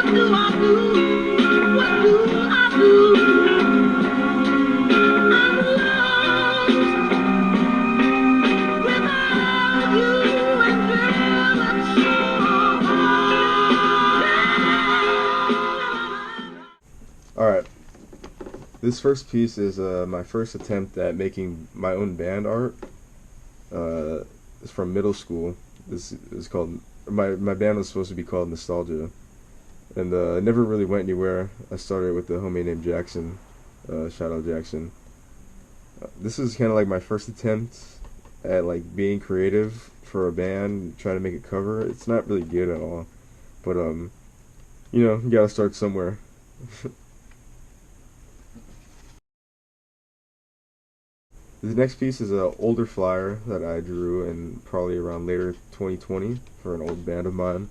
Alright, this first piece is my first attempt at making my own band art. It's from middle school. This is called, my band was supposed to be called Nostalgia. And it never really went anywhere. I started with the homie named Jackson. Shout out Jackson. This is kind of like my first attempt at like being creative for a band, trying to make a cover. It's not really good at all. But you know, you gotta start somewhere. The next piece is an older flyer that I drew in probably around later 2020 for an old band of mine.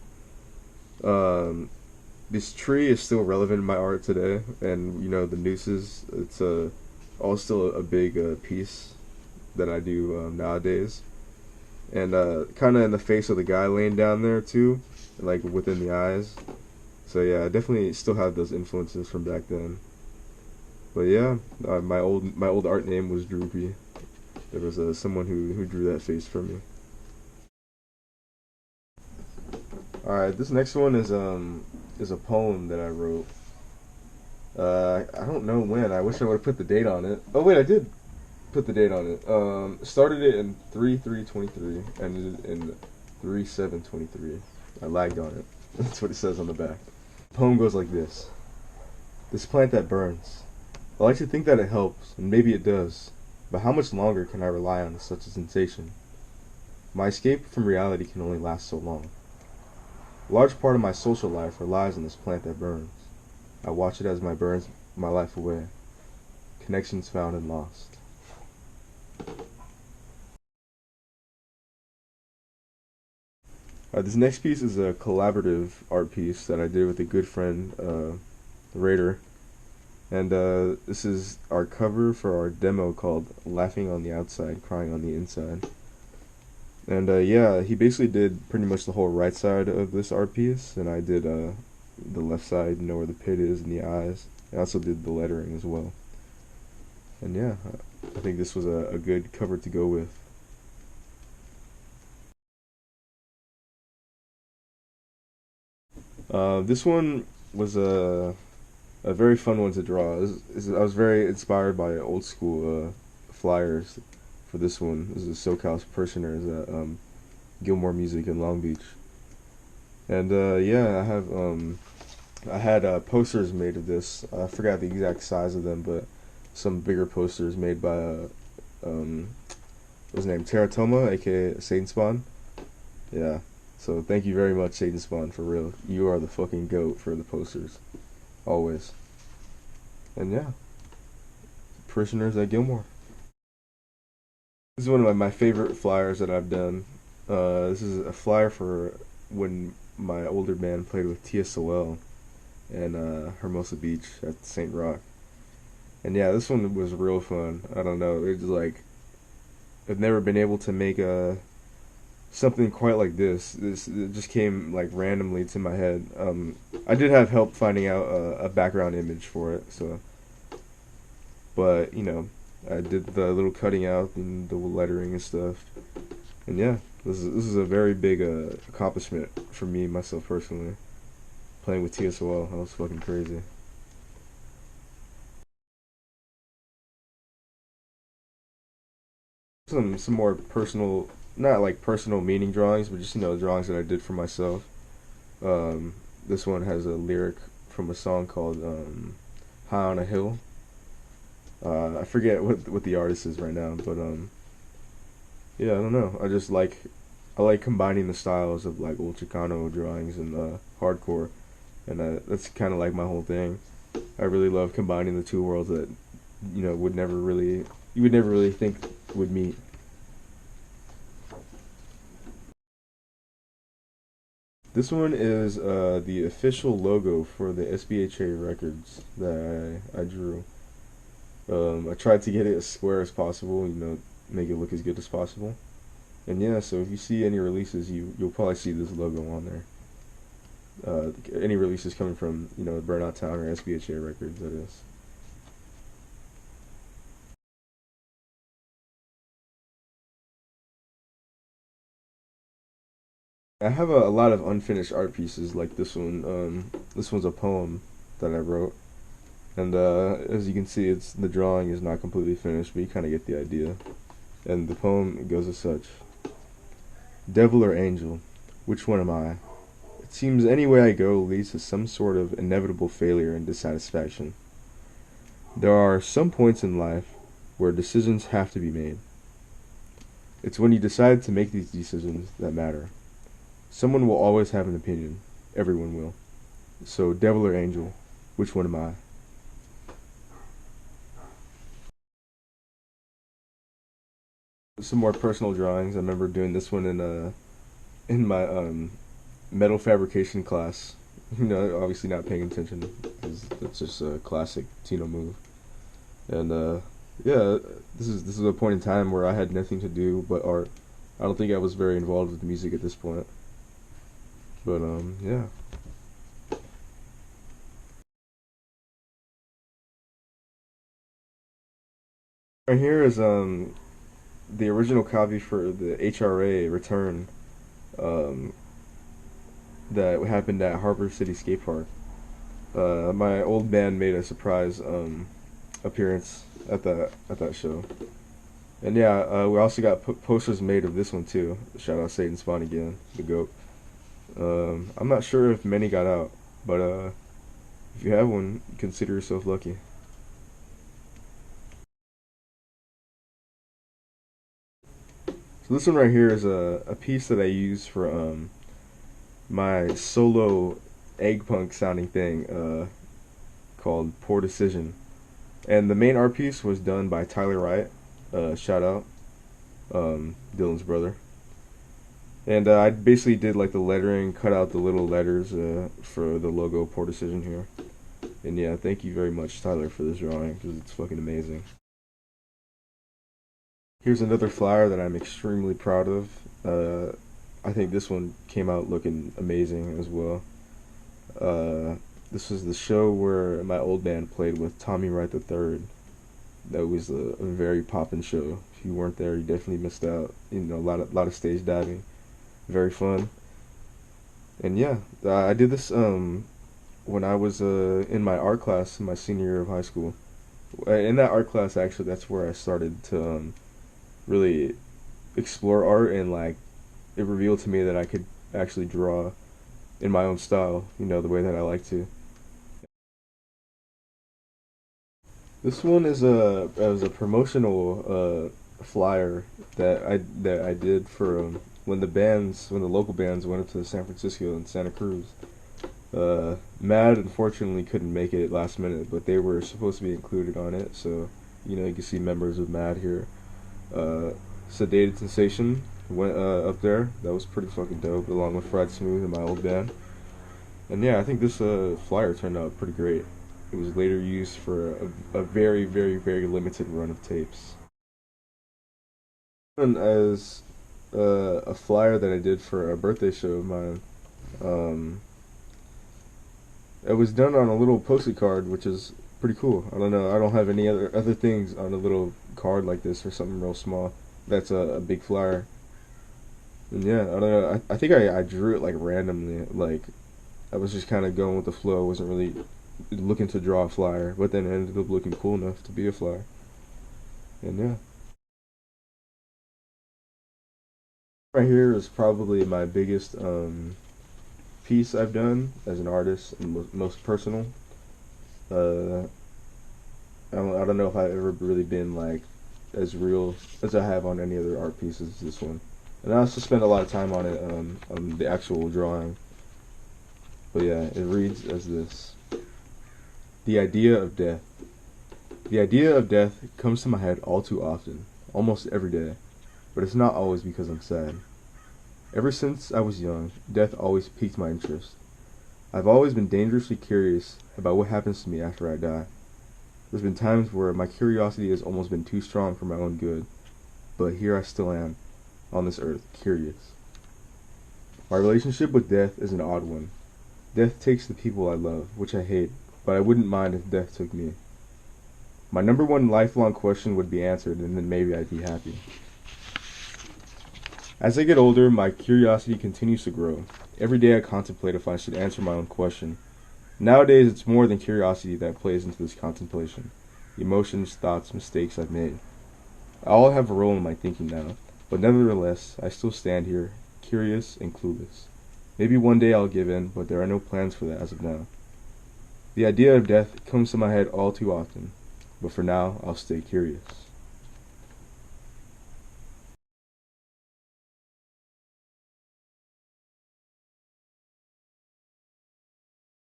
This tree is still relevant in my art today, and you know the nooses. It's all still a big piece that I do nowadays, and kind of in the face of the guy laying down there too, like within the eyes. So yeah, I definitely still have those influences from back then. But yeah, my old art name was Droopy. There was someone who drew that face for me. All right, this next one is a poem that I wrote. I don't know when. I wish I would have put the date on it. Oh wait, I did put the date on it. Started it in 3/3/23, ended in 3/7/23. I lagged on it. That's what it says on the back. The poem goes like this: This plant that burns. I like to think that it helps, and maybe it does, but how much longer can I rely on such a sensation? My escape from reality can only last so long. A large part of my social life relies on this plant that burns. I watch it as it burns my life away. Connections found and lost. This next piece is a collaborative art piece that I did with a good friend, Raider. And this is our cover for our demo called Laughing on the Outside, Crying on the Inside. And yeah, he basically did pretty much the whole right side of this art piece, and I did the left side, you know, where the pit is and the eyes. I also did the lettering as well. And yeah, I think this was a good cover to go with. This one was a very fun one to draw. I was very inspired by old school flyers for this one. This is SoCal's Parishioners at Gilmore Music in Long Beach. And yeah, I had posters made of this. I forgot the exact size of them, but some bigger posters made by what's his name, Teratoma, aka Satan Spawn. Yeah. So thank you very much, Satan Spawn, for real. You are the fucking goat for the posters. Always. And yeah, Parishioners at Gilmore. This is one of my favorite flyers that I've done. This is a flyer for when my older band played with TSOL and Hermosa Beach at St. Rock. And yeah, this one was real fun. I don't know, it's like I've never been able to make something quite like this. It just came like randomly to my head. I did have help finding out a background image for it, so. But you know, I did the little cutting out and the lettering and stuff. And yeah, this is a very big accomplishment for me myself personally. Playing with TSOL, that was fucking crazy. Some more personal, not like personal meaning drawings, but just, you know, drawings that I did for myself. This one has a lyric from a song called High on a Hill. I forget what the artist is right now, but yeah, I don't know. I like combining the styles of like old Chicano drawings and hardcore, and that's kind of like my whole thing. I really love combining the two worlds that, you know, you would never really think would meet. This one is the official logo for the SBHA records that I drew. I tried to get it as square as possible, you know, make it look as good as possible. And yeah, so if you see any releases, you'll probably see this logo on there. Any releases coming from Burnout Town or SBHA Records, that is. I have a lot of unfinished art pieces like this one. This one's a poem that I wrote, and as you can see, it's the drawing is not completely finished, but you kind of get the idea. And the poem goes as such: Devil or angel, which one am I? It seems any way I go leads to some sort of inevitable failure and dissatisfaction. There are some points in life where decisions have to be made. It's when you decide to make these decisions that matter. Someone will always have an opinion. Everyone will. So, devil or angel, which one am I? Some more personal drawings. I remember doing this one in my metal fabrication class. Obviously not paying attention because that's just a classic Tino move. And yeah, this is a point in time where I had nothing to do but art. I don't think I was very involved with music at this point. But yeah. Right here is the original copy for the HRA return um that happened at Harbor City Skate Park. My old band made a surprise appearance at that show. And yeah, we also got posters made of this one too. Shout out Satan Spawn again, the goat. I'm not sure if many got out, but if you have one, consider yourself lucky. So this one right here is a piece that I use for my solo egg punk sounding thing called Poor Decision. And the main art piece was done by Tyler Wright. Shout out, Dylan's brother. And I basically did like the lettering, cut out the little letters for the logo Poor Decision here. And yeah, thank you very much, Tyler, for this drawing because it's fucking amazing. Here's another flyer that I'm extremely proud of. I think this one came out looking amazing as well. This was the show where my old band played with Tommy Wright the Third. That was a very poppin' show. If you weren't there, you definitely missed out. A lot of stage diving, very fun. And yeah, I did this when I was in my art class in my senior year of high school. In that art class, actually, that's where I started to really explore art, and like it revealed to me that I could actually draw in my own style, the way that I like to. This one is a promotional flyer that I did for when the local bands went up to San Francisco and Santa Cruz. Mad unfortunately couldn't make it last minute, but they were supposed to be included on it, so you can see members of Mad here. Uh, Sedated Sensation went up there. That was pretty fucking dope, along with Fried Smooth and my old band. And yeah, I think this flyer turned out pretty great. It was later used for a very, very, very limited run of tapes. And as a flyer that I did for a birthday show of mine, um, it was done on a little post-it card, which is pretty cool. I don't know. I don't have any other things on a little card like this or something real small. That's a big flyer. And yeah, I don't know. I think I drew it like randomly. Like I was just kind of going with the flow. I wasn't really looking to draw a flyer, but then it ended up looking cool enough to be a flyer. And yeah, right here is probably my biggest piece I've done as an artist and most personal. Uh, I don't know if I've ever really been like as real as I have on any other art pieces as this one. And I also spent a lot of time on it on the actual drawing. But yeah, it reads as this: The idea of death. The idea of death comes to my head all too often, almost every day. But it's not always because I'm sad. Ever since I was young, death always piqued my interest. I've always been dangerously curious about what happens to me after I die. There's been times where my curiosity has almost been too strong for my own good, but here I still am, on this earth, curious. My relationship with death is an odd one. Death takes the people I love, which I hate, but I wouldn't mind if death took me. My number one lifelong question would be answered, and then maybe I'd be happy. As I get older, my curiosity continues to grow. Every day I contemplate if I should answer my own question. Nowadays, it's more than curiosity that plays into this contemplation. Emotions, thoughts, mistakes I've made. I all have a role in my thinking now, but nevertheless, I still stand here, curious and clueless. Maybe one day I'll give in, but there are no plans for that as of now. The idea of death comes to my head all too often, but for now, I'll stay curious.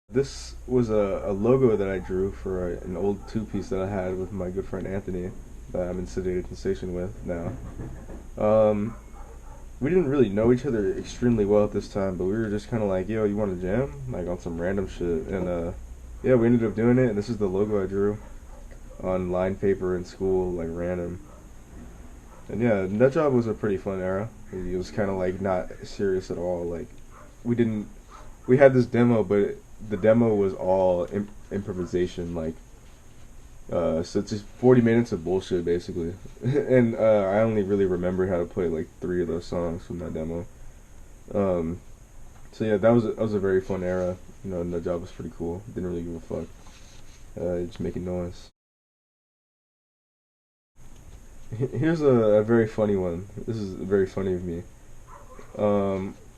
This was a logo that I drew for an old two-piece that I had with my good friend Anthony, that I'm in Sedated Sensation with now. Um, we didn't really know each other extremely well at this time, but we were just kind of like, yo, you want to jam? Like on some random shit. And yeah, we ended up doing it, and this is the logo I drew on line paper in school, like random. And yeah, that job was a pretty fun era. It was kind of like not serious at all. Like we didn't, we had this demo, but the demo was all improvisation. Like so it's just 40 minutes of bullshit basically. And I only really remember how to play like three of those songs from that demo. Um, so yeah, that was a very fun era. You know, and the job was pretty cool. Didn't really give a fuck. Just making noise. Here's a very funny one. This is very funny of me.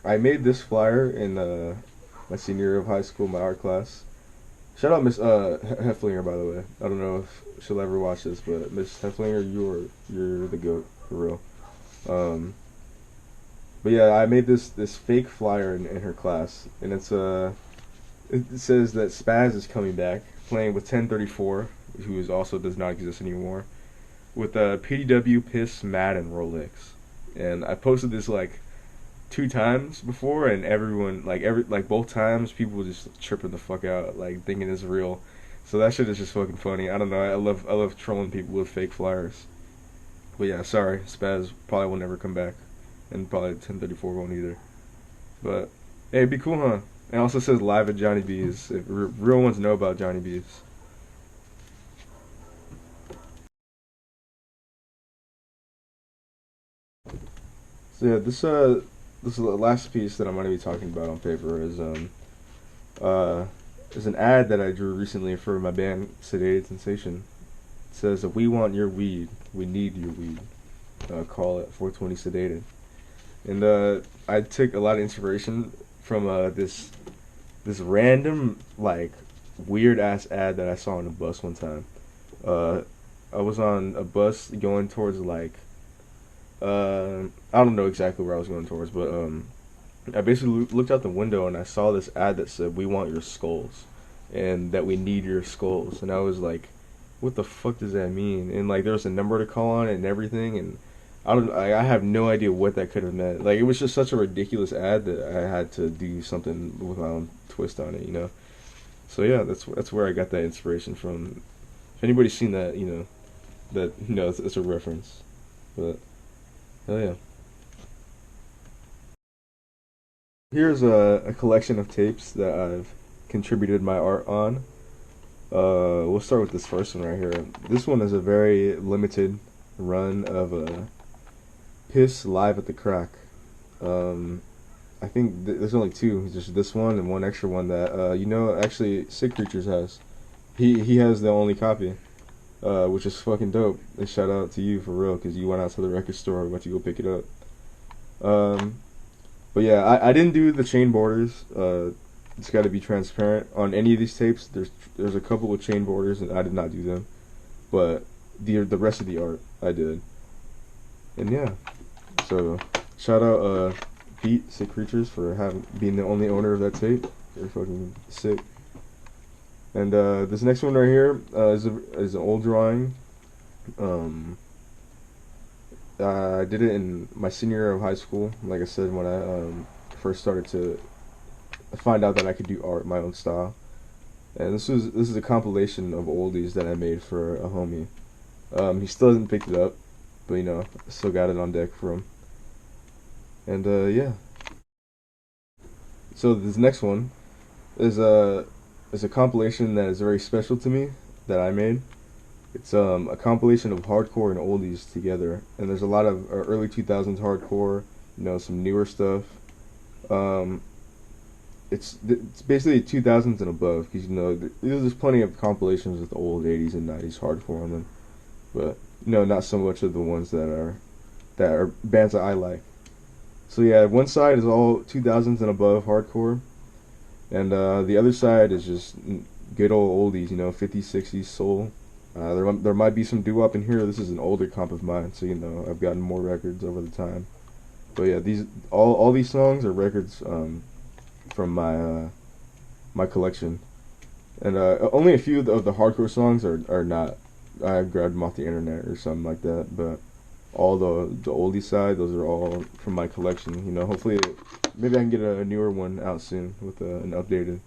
I made this flyer in my senior year of high school, my art class. Shout out Miss Hefflinger, by the way. I don't know if she'll ever watch this, but Miss Hefflinger, you're the goat for real. Um, but yeah, I made this fake flyer in her class, and it says that Spaz is coming back, playing with 1034, who is also does not exist anymore, with PDW, Piss, Mad, and Rolex. And I posted this like two times before, and everyone like both times people were just tripping the fuck out, like thinking it's real. So that shit is just fucking funny. I don't know. I love trolling people with fake flyers. But yeah, sorry, Spaz probably will never come back, and probably 1034 won't either. But hey, it'd be cool, huh? It also says live at Johnny B's. If real ones know about Johnny B's. So yeah, this is the last piece that I'm going to be talking about on paper uh is an ad that I drew recently for my band Sedated Sensation. It says, "We want your weed, we need your weed. Call it 420 Sedated." And I took a lot of inspiration from this random like weird ass ad that I saw on a bus one time. Uh, I was on a bus going towards like I don't know exactly where I was going towards, but I basically looked out the window and I saw this ad that said, "We want your skulls," and that we need your skulls. And I was like, "What the fuck does that mean?" And like, there was a number to call on it and everything, and I have no idea what that could have meant. Like, it was just such a ridiculous ad that I had to do something with my own twist on it, you know. So yeah, that's where I got that inspiration from. If anybody's seen that, it's a reference. But hell yeah. Here's a collection of tapes that I've contributed my art on. We'll start with this first one right here. This one is a very limited run of Piss live at the Crack. Um, I think there's only two. It's just this one and one extra one that actually Sick Creatures has. He has the only copy, which is fucking dope. And shout out to you for real, because you went out to the record store, went to go pick it up. Um, but yeah, I didn't do the chain borders. It's got to be transparent on any of these tapes. There's a couple with chain borders, and I did not do them. But the rest of the art I did. And yeah, so shout out Beat Sick Creatures for having being the only owner of that tape. They're fucking sick. And this next one right here is an old drawing. Um, I did it in my senior year of high school. Like I said, when I first started to find out that I could do art my own style. And this is a compilation of oldies that I made for a homie. He still hasn't picked it up, but I still got it on deck for him. And yeah. So this next one is a compilation that is very special to me that I made. It's a compilation of hardcore and oldies together, and there's a lot of early 2000s hardcore, some newer stuff. Um, it's basically 2000s and above because there's plenty of compilations with old 80s and 90s hardcore on them, but not so much of the ones that are bands that I like. So yeah, one side is all 2000s and above hardcore, and the other side is just good old oldies, 50s, 60s soul. There might be some doo-wop in here. This is an older comp of mine, so I've gotten more records over the time. But yeah, these all these songs are records from my collection, and only a few of the hardcore songs are not. I grabbed them off the internet or something like that, but all the oldie side, those are all from my collection. Hopefully, maybe I can get a newer one out soon with an updated.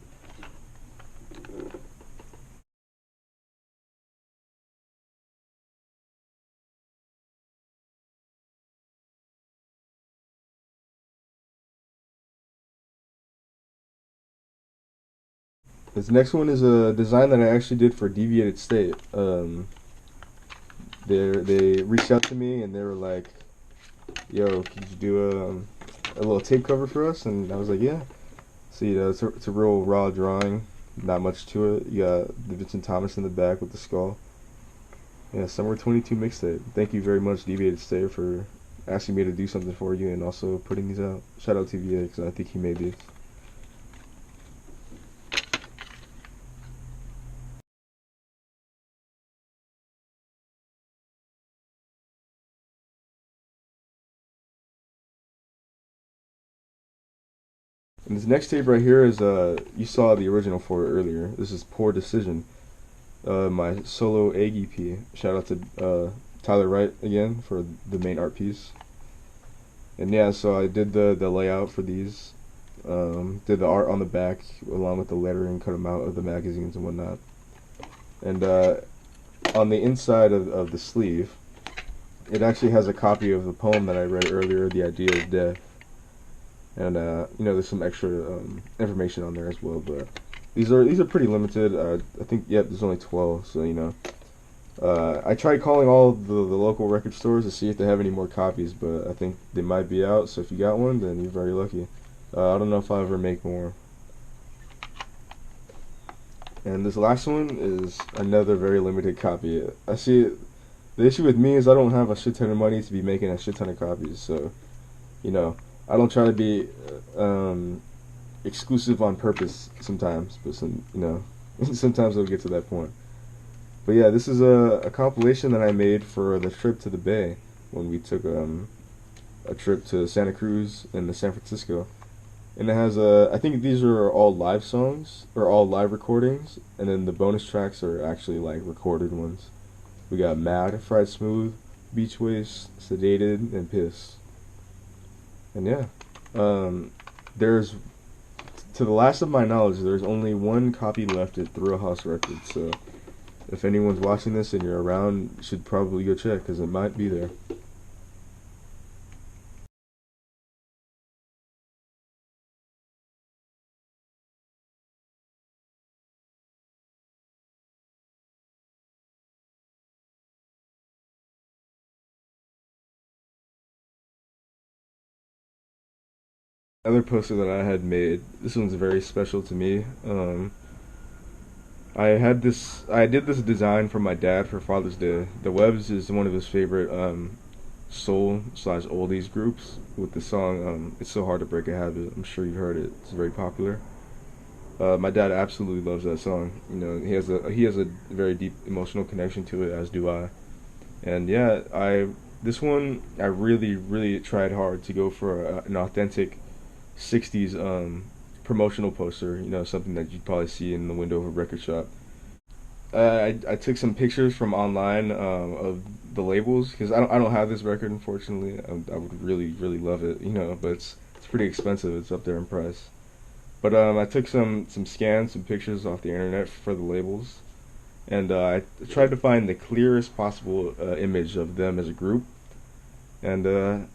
This next one is a design that I actually did for Deviated State. They reached out to me and they were like, "Yo, could you do a little tape cover for us?" And I was like, "Yeah." So it's a real raw drawing, not much to it. You got the Vincent Thomas in the back with the skull. Yeah, Summer 22 mixtape. Thank you very much, Deviated State, for asking me to do something for you and also putting these out. Shout out to VA because I think he made these. And this next tape right here is you saw the original for it earlier. This is Poor Decision, my solo egg EP. Shout out to Tyler Wright again for the main art piece. And yeah, so I did the layout for these. Did the art on the back along with the lettering, cut them out of the magazines and whatnot. And on the inside of the sleeve, it actually has a copy of the poem that I read earlier, The Idea of Death. And there's some extra information on there as well. But these are pretty limited. I think there's only 12. So I tried calling all the local record stores to see if they have any more copies, but I think they might be out. So if you got one, then you're very lucky. I don't know if I'll ever make more. And this last one is another very limited copy. I see the issue with me is I don't have a shit ton of money to be making a shit ton of copies. So you know, I don't try to be exclusive on purpose sometimes, but sometimes it'll get to that point. But yeah, this is a compilation that I made for the trip to the Bay when we took a trip to Santa Cruz and to San Francisco. And it has I think these are all live songs or all live recordings, and then the bonus tracks are actually like recorded ones. We got Mad, Fried Smooth, Beach Waste, Sedated, and P.I.S.S. And yeah, there's to the last of my knowledge, there's only one copy left at Thrill House Records. So if anyone's watching this and you're around, you should probably go check because it might be there. Another poster that I had made. This one's very special to me. I did this design for my dad for Father's Day. The Webs is one of his favorite soul slash oldies groups with the song "It's So Hard to Break a Habit." I'm sure you've heard it. It's very popular. My dad absolutely loves that song. He has a very deep emotional connection to it, as do I. And yeah, I this one I really tried hard to go for an authentic '60s promotional poster. Something that you'd probably see in the window of a record shop. I took some pictures from online of the labels because I don't have this record, unfortunately. I would really love it, but it's pretty expensive. It's up there in price. But I took some scans, some pictures off the internet for the labels, and I tried to find the clearest possible image of them as a group. And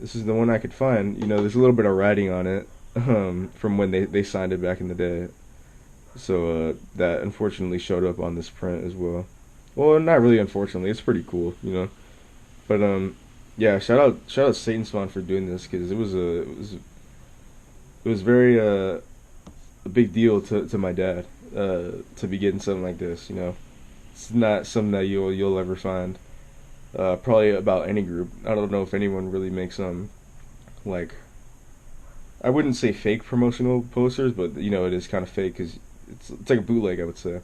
this is the one I could find. There's a little bit of writing on it from when they signed it back in the day. So that unfortunately showed up on this print as well. Well, not really unfortunately. It's pretty cool, you know. But yeah. Shout out Satan Spawn for doing this because it was very a big deal to my dad to be getting something like this. You know, it's not something that you'll ever find. Probably about any group. I don't know if anyone really makes like I wouldn't say fake promotional posters, but you know it is kind of fake because it's like a bootleg, I would say.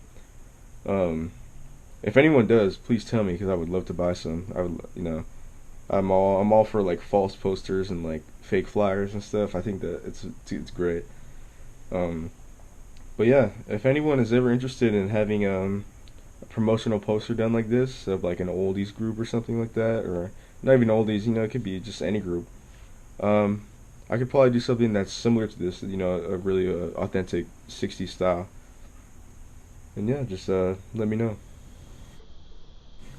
Um, if anyone does, please tell me because I would love to buy some. I would, you know, I'm all for like false posters and like fake flyers and stuff. I think that it's great. Um, but yeah, if anyone is ever interested in having a promotional poster done like this of like an oldies group or something like that, or not even oldies, you know, it could be just any group. Um, I could probably do something that's similar to this, you know, a really authentic '60s style. And yeah, just let me know.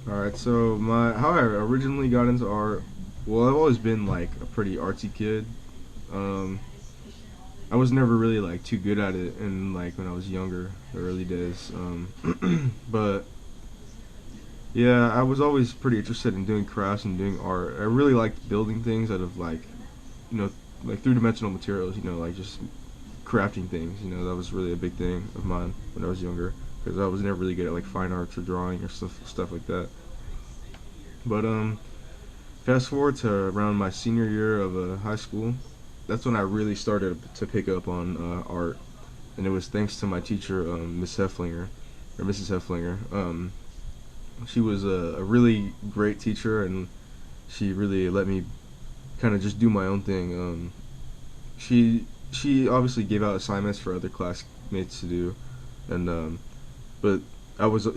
All right, so my how I originally got into art. Well, I've always been like a pretty artsy kid. Um, I was never really like too good at it in like when I was younger, the early days. But yeah, I was always pretty interested in doing crafts and doing art. I really liked building things out of like you know like three dimensional materials. You know, like just crafting things. You know, that was really a big thing of mine when I was younger because I was never really good at like fine arts or drawing or stuff like that. But fast forward to around my senior year of high school, that's when I really started to pick up on art, and it was thanks to my teacher, Miss Hefflinger, or Mrs. Hefflinger. She was a really great teacher, and she really let me kind of just do my own thing. She obviously gave out assignments for other classmates to do, and but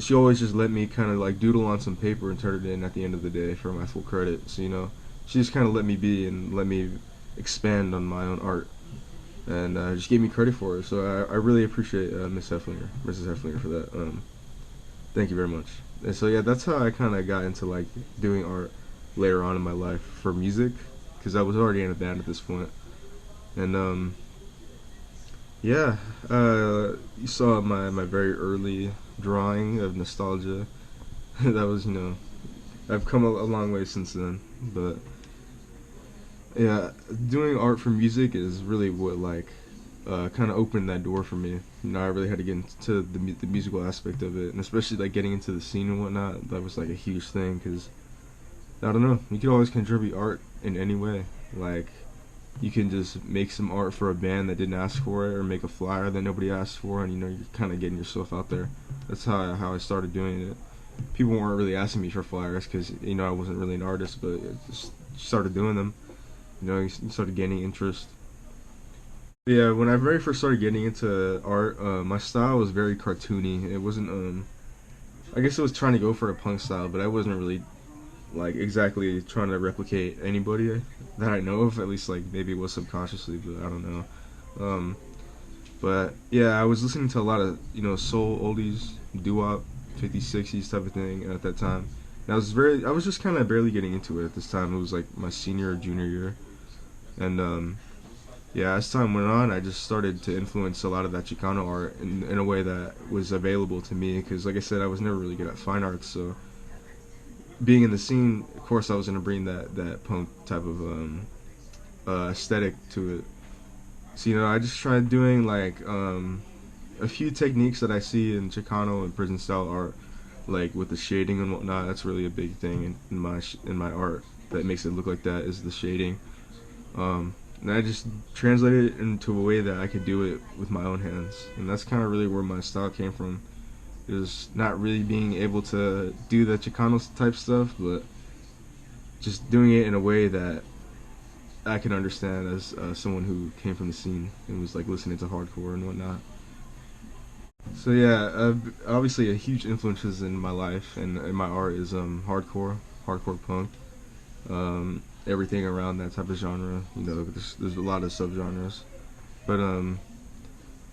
she always just let me kind of like doodle on some paper and turn it in at the end of the day for my full credit. So you know, she just kind of let me be and let me expand on my own art, and just gave me credit for it. So I really appreciate Mrs. Hefflinger for that. Thank you very much. And so yeah, that's how I kind of got into like doing art later on in my life for music, because I was already in a band at this point. And yeah, you saw my very early drawing of nostalgia. That was, you know, I've come a long way since then. But yeah, doing art for music is really what like kind of opened that door for me. You know, I really had to get into the musical aspect of it, and especially like getting into the scene and whatnot. That was like a huge thing because I don't know, you could always contribute art in any way. Like you can just make some art for a band that didn't ask for it, or make a flyer that nobody asked for, and you know you're kind of getting yourself out there. That's how I started doing it. People weren't really asking me for flyers because you know I wasn't really an artist, but I just started doing them. You know, you started gaining interest. Yeah, when I very first started getting into art, my style was very cartoony. It wasn't I guess it was trying to go for a punk style, but I wasn't really like exactly trying to replicate anybody that I know of. At least like maybe it was subconsciously, but I don't know. Um, but yeah, I was listening to a lot of you know soul oldies, doo-wop, 50s, 60s type of thing at that time. And I was just kind of barely getting into it at this time. It was like my senior or junior year, and yeah, as time went on, I just started to influence a lot of that Chicano art in a way that was available to me. Because like I said, I was never really good at fine arts, so being in the scene, of course, I was gonna bring that punk type of aesthetic to it. So you know, I just tried doing like a few techniques that I see in Chicano and prison style art, like with the shading and whatnot. That's really a big thing in my art that makes it look like that is the shading. And I just translated it into a way that I could do it with my own hands, and that's kind of really where my style came from. Is not really being able to do the Chicano type stuff, but just doing it in a way that I can understand as someone who came from the scene and was like listening to hardcore and whatnot. So yeah, obviously a huge influences in my life and in my art is hardcore punk, everything around that type of genre. You know, there's a lot of subgenres, but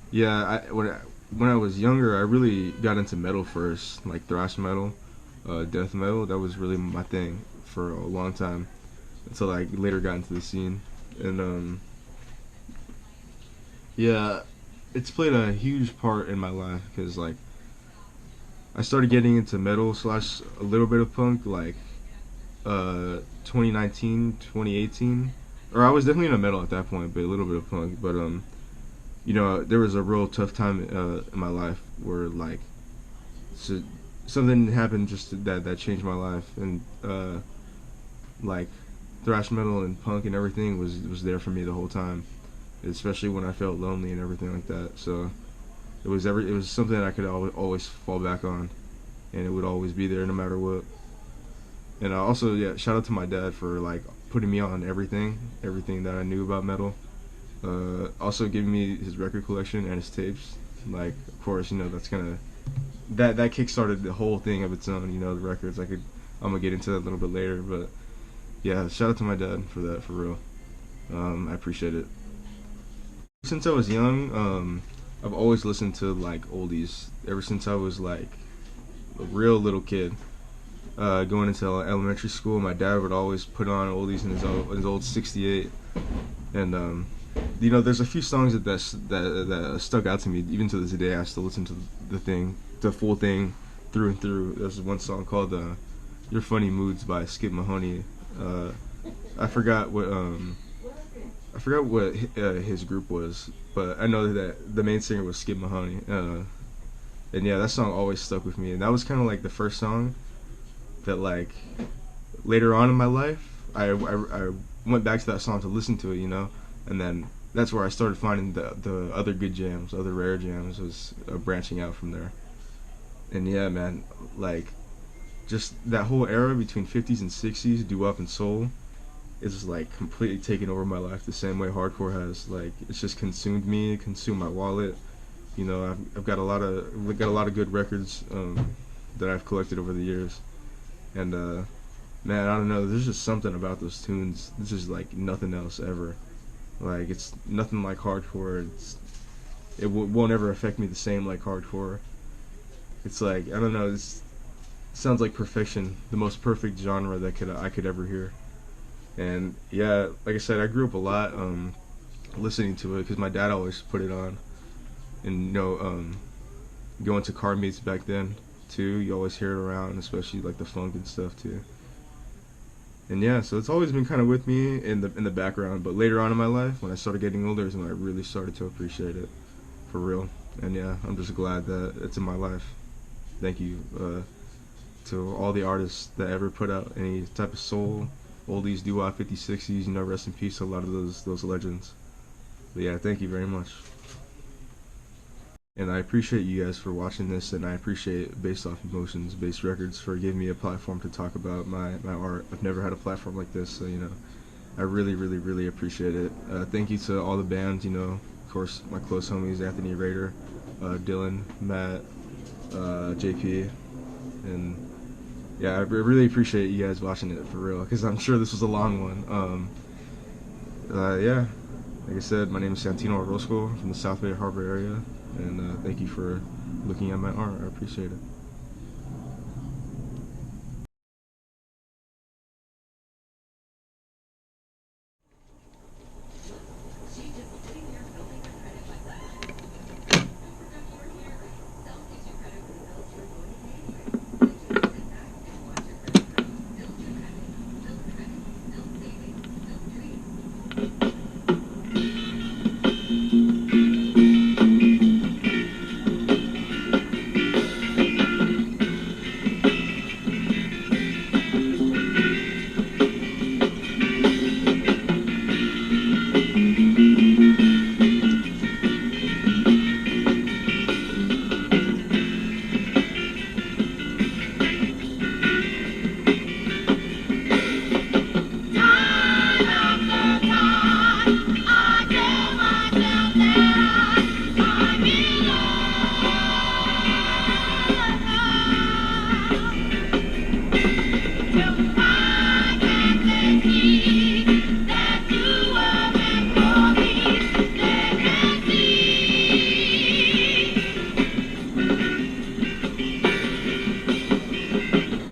yeah, when I was younger, I really got into metal first, like thrash metal, death metal. That was really my thing for a long time until I later got into the scene. And yeah, it's played a huge part in my life because like I started getting into metal slash a little bit of punk like 2019, 2018. Or I was definitely in a metal at that point, but a little bit of punk. But you know, there was a real tough time in my life where like so, something happened just that changed my life, and like thrash metal and punk and everything was there for me the whole time, especially when I felt lonely and everything like that. So it was something I could always fall back on, and it would always be there no matter what. And also, yeah, shout out to my dad for like putting me on everything that I knew about metal. Also giving me his record collection and his tapes. Like, of course, you know that's gonna that kickstarted the whole thing of its own. You know, the records. I'm gonna get into that a little bit later, but yeah, shout out to my dad for that, for real. I appreciate it. Since I was young, I've always listened to like oldies. Ever since I was like a real little kid, going into elementary school, my dad would always put on oldies in his old '68, and you know, there's a few songs that stuck out to me even to this day. I still listen to the full thing, through and through. There's one song called "Your Funny Moods" by Skip Mahoney. Uh, I forgot what his group was, but I know that the main singer was Skip Mahoney. And yeah, that song always stuck with me, and that was kind of like the first song that like later on in my life I went back to that song to listen to it, you know, and then that's where I started finding the other good jams, other rare jams, was branching out from there. And yeah, man, like just that whole era between 50s and 60s, doo-wop and soul, is like completely taken over my life the same way hardcore has. Like it's just consumed me, consumed my wallet. You know, I've got a lot of good records that I've collected over the years, and man, I don't know. There's just something about those tunes. This is like nothing else ever. Like it's nothing like hardcore. Won't ever affect me the same like hardcore. It's like I don't know. It sounds like perfection, the most perfect genre that I could ever hear. And yeah, like I said, I grew up a lot listening to it because my dad always put it on. And you know, going to car meets back then too, you always hear it around, especially like the funk and stuff too. And yeah, so it's always been kind of with me in the background. But later on in my life, when I started getting older, is when I really started to appreciate it for real. And yeah, I'm just glad that it's in my life. Thank you to all the artists that ever put out any type of soul, oldies, doo-wop, 50s, 60s. You know, rest in peace to a lot of those legends. But yeah, thank you very much. And I appreciate you guys for watching this, and I appreciate Based Off Emotions, Based Records, for giving me a platform to talk about my art. I've never had a platform like this, so, you know, I really, really, really appreciate it. Thank you to all the bands, you know, of course, my close homies, Anthony Rader, Dylan, Matt, JP, and yeah, I really appreciate you guys watching it for real, because I'm sure this was a long one. Yeah, like I said, my name is Santino Orozco from the South Bay Harbor area, and thank you for looking at my art. I appreciate it.